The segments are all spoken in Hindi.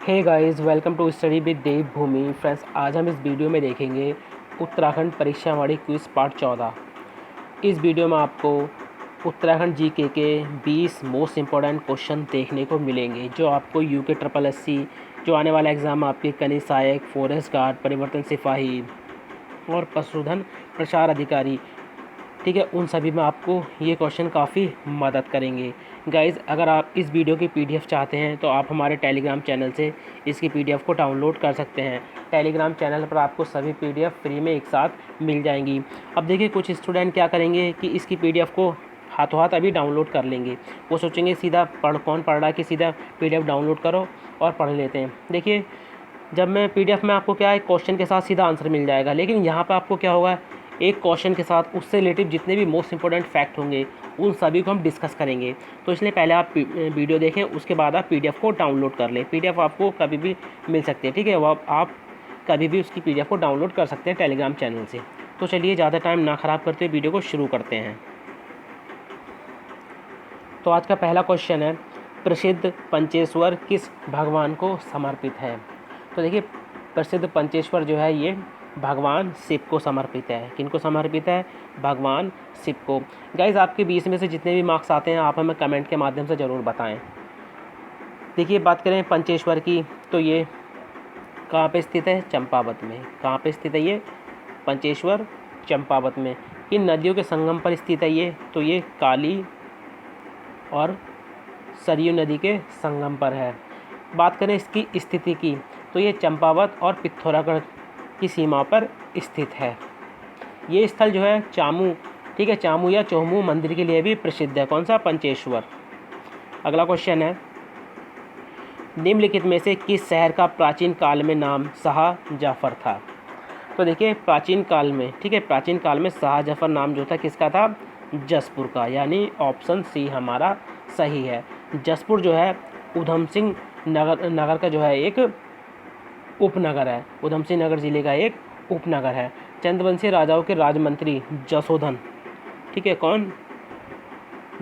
Hey guys, welcome to study with Dev Bhoomi. Friends, आज हम इस वीडियो में देखेंगे उत्तराखंड परीक्षावाणी क्विज पार्ट 14। इस वीडियो में आपको उत्तराखंड जीके के 20 मोस्ट इम्पॉर्टेंट क्वेश्चन देखने को मिलेंगे जो आपको यूके ट्रिपल एससी जो आने वाला एग्ज़ाम आपके कनीय सहायक, फॉरेस्ट गार्ड, परिवर्तन सिपाही और पशुधन प्रचार अधिकारी, ठीक है, उन सभी में आपको ये क्वेश्चन काफ़ी मदद करेंगे। गाइज़, अगर आप इस वीडियो की पीडीएफ चाहते हैं तो आप हमारे टेलीग्राम चैनल से इसकी पीडीएफ को डाउनलोड कर सकते हैं। टेलीग्राम चैनल पर आपको सभी पीडीएफ फ्री में एक साथ मिल जाएंगी। अब देखिए, कुछ स्टूडेंट क्या करेंगे कि इसकी पीडीएफ को हाथों हाथ अभी डाउनलोड कर लेंगे। वो सोचेंगे सीधा कौन पढ़ रहा है कि सीधा पीडीएफ डाउनलोड करो और पढ़ लेते हैं। देखिए, जब मैं पीडीएफ में आपको क्या है, क्वेश्चन के साथ सीधा आंसर मिल जाएगा, लेकिन यहाँ पर आपको क्या होगा, एक क्वेश्चन के साथ उससे रिलेटिव जितने भी मोस्ट इंपॉर्टेंट फैक्ट होंगे उन सभी को हम डिस्कस करेंगे। तो इसलिए पहले आप वीडियो देखें, उसके बाद आप पीडीएफ को डाउनलोड कर लें। पीडीएफ आपको कभी भी मिल सकती है, ठीक है, वो आप कभी भी उसकी पीडीएफ को डाउनलोड कर सकते हैं टेलीग्राम चैनल से। तो चलिए, ज़्यादा टाइम ना ख़राब करते हुए वीडियो को शुरू करते हैं। तो आज का पहला क्वेश्चन है, प्रसिद्ध पंचेश्वर किस भगवान को समर्पित है? तो देखिए, प्रसिद्ध पंचेश्वर जो है ये भगवान शिव को समर्पित है। किनको समर्पित है? भगवान शिव को। गाइज़, आपके 20 में से जितने भी मार्क्स आते हैं आप हमें कमेंट के माध्यम से ज़रूर बताएं। देखिए, बात करें पंचेश्वर की, तो ये कहाँ पे स्थित है? चंपावत में। कहाँ पे स्थित है ये? पंचेश्वर चंपावत में। किन नदियों के संगम पर स्थित है ये? तो ये काली और सरयू नदी के संगम पर है। बात करें इसकी स्थिति की, तो ये चंपावत और पिथौरागढ़ की सीमा पर स्थित है। ये स्थल जो है चामू, ठीक है, चामू या चोहमू मंदिर के लिए भी प्रसिद्ध है। कौन सा? पंचेश्वर। अगला क्वेश्चन है, निम्नलिखित में से किस शहर का प्राचीन काल में नाम शाहजफर था? तो देखिए, प्राचीन काल में, ठीक है, प्राचीन काल में शाहजफर नाम जो था किसका था? जसपुर का, यानी ऑप्शन सी हमारा सही है। जसपुर जो है उधम सिंह नगर का जो है एक उपनगर है। उधम सिंह नगर जिले का एक उपनगर है। चंद्रवंशी राजाओं के राजमंत्री जसोधन, ठीक है, कौन?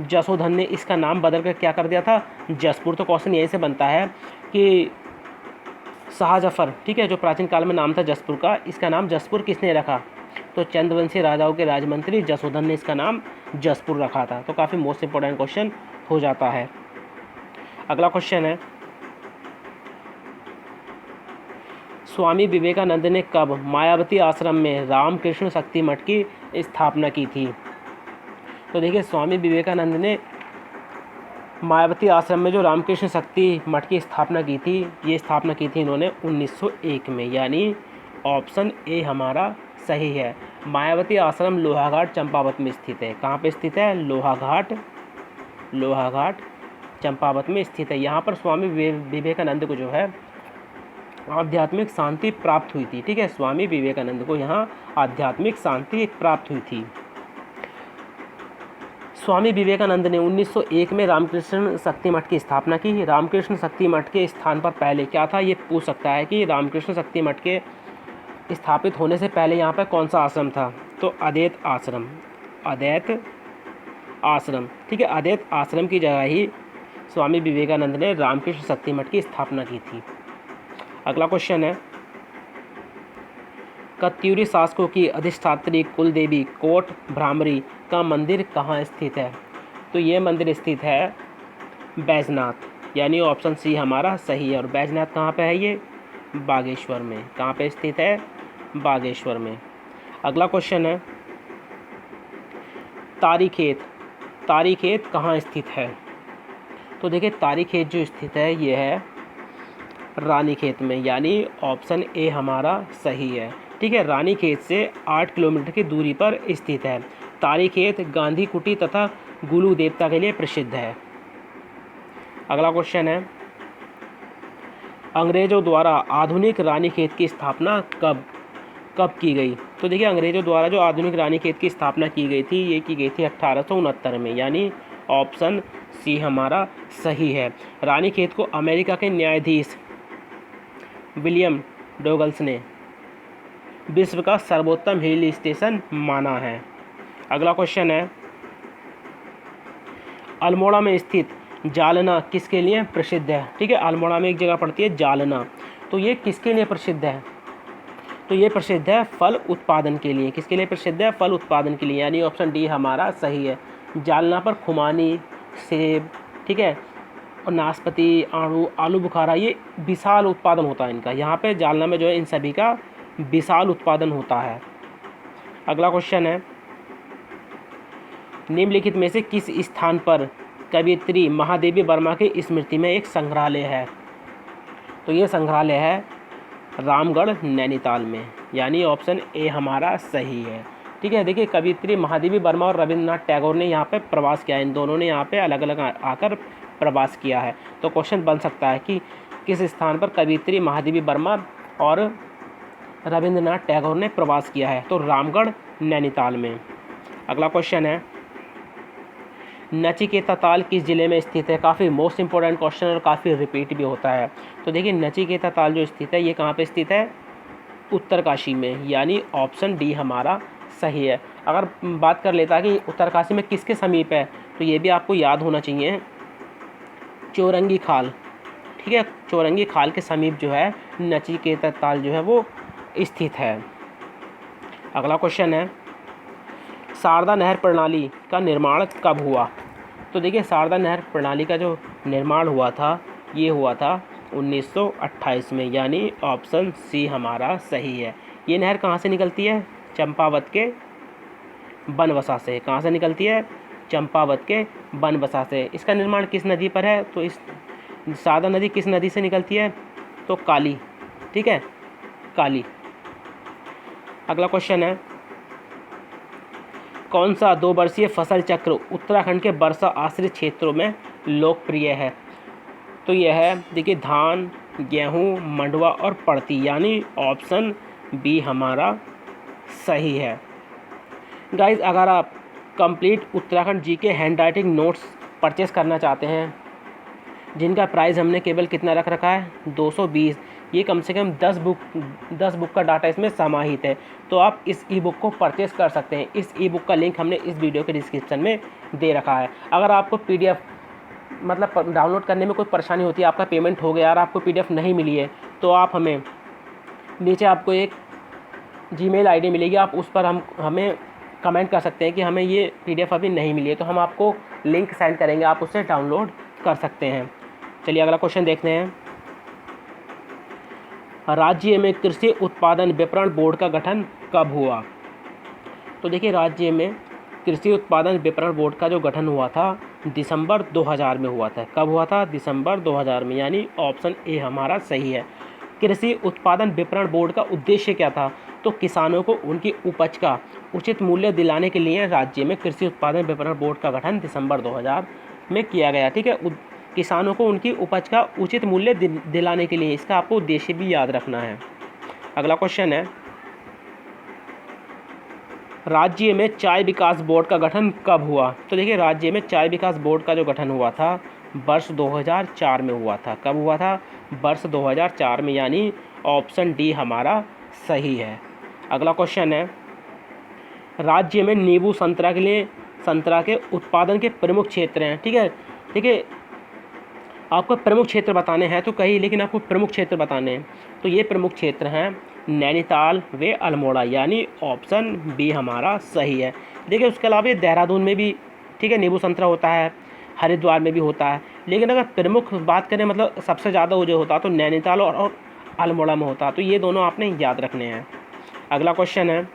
जसोधन ने इसका नाम बदल कर क्या कर दिया था? जसपुर। तो क्वेश्चन यहीं से बनता है कि शाहजफर, ठीक है, जो प्राचीन काल में नाम था जसपुर का, इसका नाम जसपुर किसने रखा? तो चंद्रवंशी राजाओं के राजमंत्री जसोधन ने इसका नाम जसपुर रखा था। तो काफ़ी मोस्ट इंपॉर्टेंट क्वेश्चन हो जाता है। अगला क्वेश्चन है, स्वामी विवेकानंद ने कब मायावती आश्रम में रामकृष्ण शक्ति मठ की स्थापना की थी? तो देखिए, स्वामी विवेकानंद ने मायावती आश्रम में जो रामकृष्ण शक्ति मठ की स्थापना की थी, ये स्थापना की थी इन्होंने 1901 में, यानी ऑप्शन ए हमारा सही है। मायावती आश्रम लोहाघाट चंपावत में स्थित है। कहाँ पे स्थित है? लोहाघाट चंपावत में स्थित है। यहाँ पर स्वामी विवेकानंद को जो है आध्यात्मिक शांति प्राप्त हुई थी, ठीक है, स्वामी विवेकानंद को यहाँ आध्यात्मिक शांति प्राप्त हुई थी। स्वामी विवेकानंद ने 1901 में रामकृष्ण शक्ति मठ की स्थापना की। रामकृष्ण शक्ति मठ के स्थान पर पहले क्या था, ये पूछ सकता है कि रामकृष्ण शक्ति मठ के स्थापित होने से पहले यहाँ पर कौन सा आश्रम था? तो अद्वैत आश्रम, ठीक है, अद्वैत आश्रम की जगह ही स्वामी विवेकानंद ने रामकृष्ण शक्ति मठ की स्थापना की थी। अगला क्वेश्चन है, कत्यूरी शासकों की अधिष्ठात्री कुल देवी कोट भ्रामरी का मंदिर कहाँ स्थित है? तो ये मंदिर स्थित है बैजनाथ, यानी ऑप्शन सी हमारा सही है। और बैजनाथ कहाँ पे है? ये बागेश्वर में। कहाँ पे स्थित है? बागेश्वर में। अगला क्वेश्चन है, तारीखेत कहाँ स्थित है? तो देखिए, तारीखेत जो स्थित है ये है रानीखेत में, यानी ऑप्शन ए हमारा सही है, ठीक है। रानीखेत से 8 किलोमीटर की दूरी पर स्थित है। तारीखेत गांधी कुटी तथा गुलू देवता के लिए प्रसिद्ध है। अगला क्वेश्चन है, अंग्रेजों द्वारा आधुनिक रानीखेत की स्थापना कब की गई? तो देखिए, अंग्रेजों द्वारा जो आधुनिक रानीखेत की स्थापना की गई थी, ये की गई थी 1869 में, यानी ऑप्शन सी हमारा सही है। रानीखेत को अमेरिका के न्यायाधीश विलियम डोगल्स ने विश्व का सर्वोत्तम हिल स्टेशन माना है। अगला क्वेश्चन है, अल्मोड़ा में स्थित जालना किसके लिए प्रसिद्ध है? ठीक है, अल्मोड़ा में एक जगह पड़ती है जालना, तो ये किसके लिए प्रसिद्ध है? तो ये प्रसिद्ध है फल उत्पादन के लिए। किसके लिए प्रसिद्ध है? फल उत्पादन के लिए, यानी ऑप्शन डी हमारा सही है। जालना पर खुमानी, सेब, ठीक है, और नाशपाती, आलू बुखारा, ये विशाल उत्पादन होता है इनका। यहाँ पे जालना में जो है इन सभी का विशाल उत्पादन होता है। अगला क्वेश्चन है, निम्नलिखित में से किस स्थान पर कवियत्री महादेवी वर्मा की स्मृति में एक संग्रहालय है? तो ये संग्रहालय है रामगढ़ नैनीताल में, यानी ऑप्शन ए हमारा सही है। ठीक है, देखिए कवियत्री महादेवी वर्मा और रविंद्रनाथ टैगोर ने यहाँ पे प्रवास किया है, इन दोनों ने यहाँ पे अलग अलग आकर प्रवास किया है। तो क्वेश्चन बन सकता है कि किस स्थान पर कवियत्री महादेवी वर्मा और रविंद्रनाथ टैगोर ने प्रवास किया है? तो रामगढ़ नैनीताल में। अगला क्वेश्चन है, नचिकेता ताल किस जिले में स्थित है? काफ़ी मोस्ट इंपॉर्टेंट क्वेश्चन और काफ़ी रिपीट भी होता है। तो देखिए नचिकेता ताल जो स्थित है ये कहाँ पे स्थित है? उत्तरकाशी में, यानी ऑप्शन डी हमारा सही है। अगर बात कर लेता कि उत्तरकाशी में किसके समीप है, तो ये भी आपको याद होना चाहिए, चौरंगी खाल। ठीक है, चौरंगी खाल के समीप जो है नचिकेता ताल जो है वो स्थित है। अगला क्वेश्चन है, शारदा नहर प्रणाली का निर्माण कब हुआ? तो देखिए शारदा नहर प्रणाली का जो निर्माण हुआ था ये हुआ था 1928 में, यानी ऑप्शन सी हमारा सही है। ये नहर कहाँ से निकलती है? चंपावत के बनबसा से। कहाँ से निकलती है? चंपावत के बनबसा से। इसका निर्माण किस नदी पर है? तो इस शारदा नदी किस नदी से निकलती है? तो काली। ठीक है, काली। अगला क्वेश्चन है, कौन सा 2 वर्षीय फसल चक्र उत्तराखंड के वर्षा आश्रित क्षेत्रों में लोकप्रिय है? तो यह है देखिए धान, गेहूँ, मंडुआ और पड़ती, यानी ऑप्शन बी हमारा सही है। गाइज अगर आप complete Uttarakhand GK hand writing notes purchase करना चाहते हैं, जिनका प्राइस हमने केवल कितना रख रखा है? 220। ये कम से कम 10 बुक का डाटा इसमें समाहित है, तो आप इस ई बुक को परचेस कर सकते हैं। इस ई बुक का लिंक हमने इस वीडियो के डिस्क्रिप्शन में दे रखा है। अगर आपको PDF मतलब डाउनलोड करने में कोई परेशानी होती है, आपका पेमेंट हो गया और आपको PDF नहीं मिली है, तो आप हमें नीचे आपको एक Gmail ID मिलेगी, आप उस पर हमें कमेंट कर सकते हैं कि हमें ये PDF अभी नहीं मिली है, तो हम आपको लिंक सेंड करेंगे, आप उससे डाउनलोड कर सकते हैं। चलिए अगला क्वेश्चन देखते हैं, राज्य में कृषि उत्पादन विपणन बोर्ड का गठन कब हुआ? तो देखिए राज्य में कृषि उत्पादन विपणन बोर्ड का जो गठन हुआ था दिसंबर 2000 में हुआ था। कब हुआ था? दिसंबर 2000 में, यानी ऑप्शन ए हमारा सही है। कृषि उत्पादन विपणन बोर्ड का उद्देश्य क्या था? तो किसानों को उनकी उपज का उचित मूल्य दिलाने के लिए राज्य में कृषि उत्पादन विपणन बोर्ड का गठन दिसंबर 2000 में किया गया। ठीक है, किसानों को उनकी उपज का उचित मूल्य दिलाने के लिए, इसका आपको उद्देश्य भी याद रखना है। अगला क्वेश्चन है, राज्य में चाय विकास बोर्ड का गठन कब हुआ? तो देखिए राज्य में चाय विकास बोर्ड का जो गठन हुआ था वर्ष 2004 में हुआ था। कब हुआ था? वर्ष 2004 में, यानी ऑप्शन डी हमारा सही है। अगला क्वेश्चन है, राज्य में नींबू संतरा के लिए संतरा के उत्पादन के प्रमुख क्षेत्र हैं। ठीक है, देखिए आपको प्रमुख क्षेत्र बताने हैं तो कहीं, लेकिन आपको प्रमुख क्षेत्र बताने हैं, तो ये प्रमुख क्षेत्र हैं नैनीताल व अल्मोड़ा, यानी ऑप्शन बी हमारा सही है। देखिए उसके अलावा ये देहरादून में भी, ठीक है, नींबू संतरा होता है, हरिद्वार में भी होता है, लेकिन अगर प्रमुख बात करें मतलब सबसे ज़्यादा वो जो होता तो नैनीताल और अल्मोड़ा में होता, तो ये दोनों आपने याद रखने हैं। अगला क्वेश्चन है,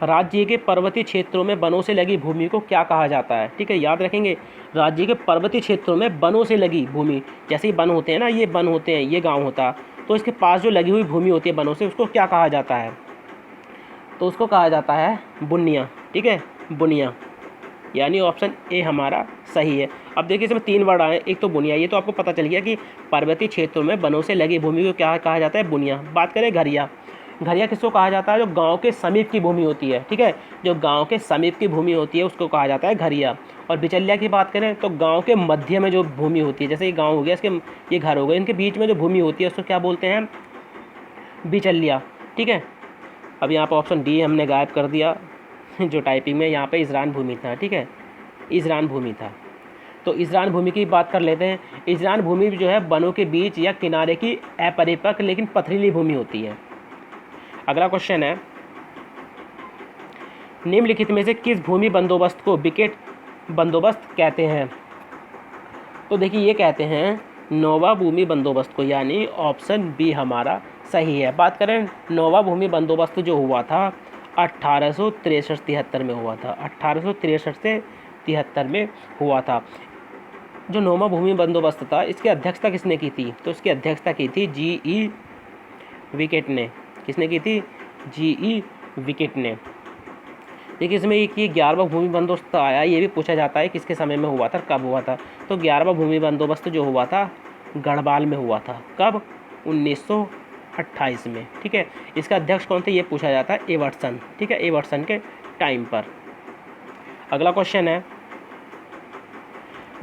राज्य के पर्वतीय क्षेत्रों में वनों से लगी भूमि को क्या कहा जाता है? ठीक है, याद रखेंगे, राज्य के पर्वतीय क्षेत्रों में वनों से लगी भूमि, जैसे ही वन होते हैं ना, ये वन होते हैं, ये गांव होता, तो इसके पास जो लगी हुई भूमि होती है वनों से, उसको क्या कहा जाता है? तो उसको कहा जाता है बुनिया। ठीक है, बुनिया, यानी ऑप्शन ए हमारा सही है। अब देखिए इसमें 3 वर्ड आए, एक तो बुनिया, ये तो आपको पता चल गया कि पर्वतीय क्षेत्रों में वनों से लगी भूमि को क्या कहा जाता है? बुनिया। बात करें घरिया, घरिया किसको कहा जाता है? जो गांव के समीप की भूमि होती है। ठीक है, जो गांव के समीप की भूमि होती है उसको कहा जाता है घरिया। और बिचौलिया की बात करें तो गांव के मध्य में जो भूमि होती है, जैसे ये गांव हो गया, इसके ये घर हो गए, इनके बीच में जो भूमि होती है उसको क्या बोलते हैं? बिचौलिया। ठीक है, अब यहाँ पर ऑप्शन डी हमने गायब कर दिया जो टाइपिंग में यहाँ पे इजरान भूमि था। ठीक है, इजरान भूमि था। तो इजरान भूमि की बात कर लेते हैं। इजरान भूमि जो है वनों के बीच या किनारे की अपरिपक्व लेकिन पथरीली भूमि होती है। अगला क्वेश्चन है, निम्नलिखित में से किस भूमि बंदोबस्त को विकेट बंदोबस्त कहते हैं? तो देखिए ये कहते हैं नोवा भूमि बंदोबस्त को, यानी ऑप्शन बी हमारा सही है। बात करें नोवा भूमि बंदोबस्त जो हुआ था 1863-73 में हुआ था, 1863 से 73 में हुआ था। जो नोवा भूमि बंदोबस्त था इसकी अध्यक्षता किसने की थी? तो इसकी अध्यक्षता की थी जी.ई. विकेट ने। किसने की थी? जी.ई. विकेट ने। देखिए इसमें एक ये 11वां भूमि बंदोबस्त आया, ये भी पूछा जाता है किसके समय में हुआ था, कब हुआ था। तो 11वां भूमि बंदोबस्त जो हुआ था गढ़वाल में हुआ था। कब? 1928 में। ठीक है, इसका अध्यक्ष कौन थे ये पूछा जाता है, एवर्सन। ठीक है, एवर्सन के टाइम पर। अगला क्वेश्चन है,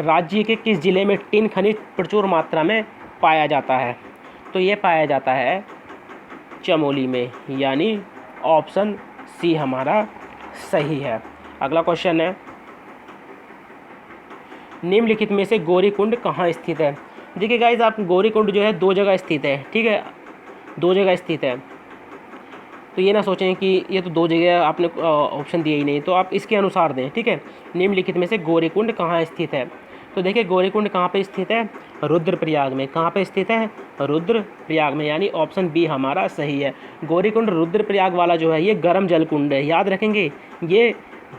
राज्य के किस जिले में टिन खनिज प्रचुर मात्रा में पाया जाता है? तो ये पाया जाता है चमोली में, यानी ऑप्शन सी हमारा सही है। अगला क्वेश्चन है, निम्नलिखित में से गौरीकुंड कहाँ स्थित है? देखिए गाइस, आप गौरीकुंड जो है 2 जगह स्थित है। ठीक है, 2 जगह स्थित है, तो ये ना सोचें कि ये तो 2 जगह आपने ऑप्शन दिए ही नहीं, तो आप इसके अनुसार दें। ठीक है, निम्नलिखित में से गौरीकुंड कहाँ स्थित है? तो देखिए गौरीकुंड कहाँ पे स्थित है? रुद्रप्रयाग में। कहाँ पे स्थित है? रुद्रप्रयाग में, यानी ऑप्शन बी हमारा सही है। गौरीकुंड रुद्रप्रयाग वाला जो है ये गर्म जल कुंड है, याद रखेंगे ये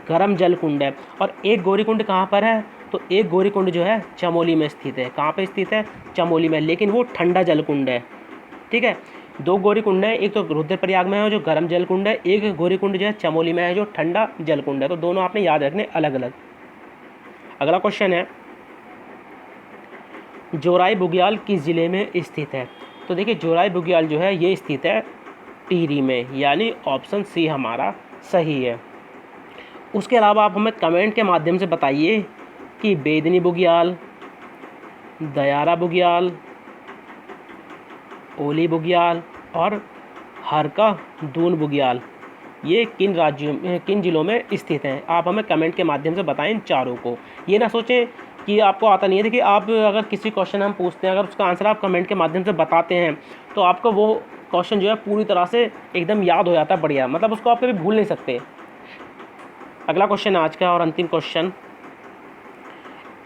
गर्म जल कुंड है। और एक गौरीकुंड कहाँ पर है? तो एक गौरीकुंड जो है चमोली में स्थित है। कहाँ पे स्थित है? चमोली में, लेकिन वो ठंडा जल कुंड है। ठीक है, 2 गौरीकुंड है, एक तो रुद्रप्रयाग में है जो गर्म जल कुंड है, एक गौरीकुंड जो है चमोली में है जो ठंडा जल कुंड है। तो दोनों आपने याद रखने अलग अलग। अगला क्वेश्चन है, जोराई बुग्याल किस जिले में स्थित है? तो देखिए जोराई बुग्याल जो है ये स्थित है टिहरी में, यानी ऑप्शन सी हमारा सही है। उसके अलावा आप हमें कमेंट के माध्यम से बताइए कि बेदनी बुग्याल, दयारा बुग्याल, ओली बुग्याल और हरका दून बुग्याल ये किन राज्यों में, किन जिलों में स्थित हैं? आप हमें कमेंट के माध्यम से बताएं इन चारों को। ये ना सोचें कि आपको आता नहीं है। देखिए आप अगर किसी क्वेश्चन हम पूछते हैं, अगर उसका आंसर आप कमेंट के माध्यम से बताते हैं तो आपको वो क्वेश्चन जो है पूरी तरह से एकदम याद हो जाता है, बढ़िया, मतलब उसको आप कभी भूल नहीं सकते। अगला क्वेश्चन आज का और अंतिम क्वेश्चन,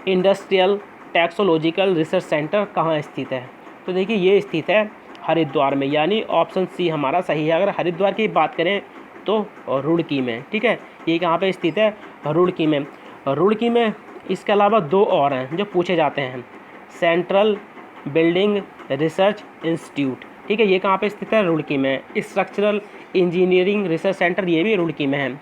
इंडस्ट्रियल टैक्सोलॉजिकल रिसर्च सेंटर कहाँ स्थित है? तो देखिए ये स्थित है हरिद्वार में, यानी ऑप्शन सी हमारा सही है। अगर हरिद्वार की बात करें तो रुड़की में। ठीक है, ये कहाँ पे स्थित है? रुड़की में। रुड़की में इसके अलावा 2 और हैं जो पूछे जाते हैं, सेंट्रल बिल्डिंग रिसर्च इंस्टीट्यूट। ठीक है, ये कहाँ पे स्थित है? रुड़की में। स्ट्रक्चरल इंजीनियरिंग रिसर्च सेंटर ये भी रुड़की में है।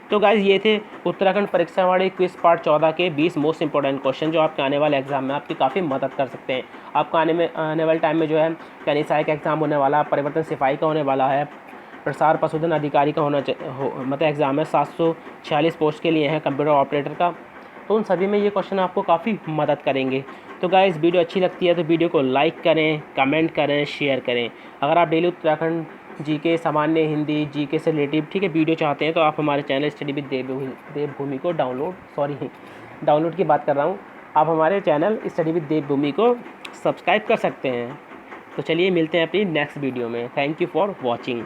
तो गाइज़ ये थे उत्तराखंड परीक्षावाणी क्विज पार्ट 14 के 20 मोस्ट इंपॉर्टेंट क्वेश्चन जो आपके आने वाले एग्जाम में आपकी काफ़ी मदद कर सकते हैं। आपको आने वाले टाइम में जो है कनिष्ठ सहायक एग्जाम होने वाला, परिवर्तन सिपाही का होने वाला है, प्रसार पशुधन अधिकारी का मतलब एग्ज़ाम है, 746 पोस्ट के लिए है कंप्यूटर ऑपरेटर का। तो उन सभी में ये क्वेश्चन आपको काफ़ी मदद करेंगे। तो गाइस वीडियो अच्छी लगती है तो वीडियो को लाइक करें, कमेंट करें, शेयर करें। अगर आप डेली उत्तराखंड जीके, सामान्य हिंदी, जीके से रिलेटिव ठीक है वीडियो चाहते हैं तो आप हमारे चैनल स्टडी विद देवभूमि को डाउनलोड की बात कर रहा हूँ, आप हमारे चैनल स्टडी विद देवभूमि को सब्सक्राइब कर सकते हैं। तो चलिए मिलते हैं अपनी नेक्स्ट वीडियो में। Thank you for watching.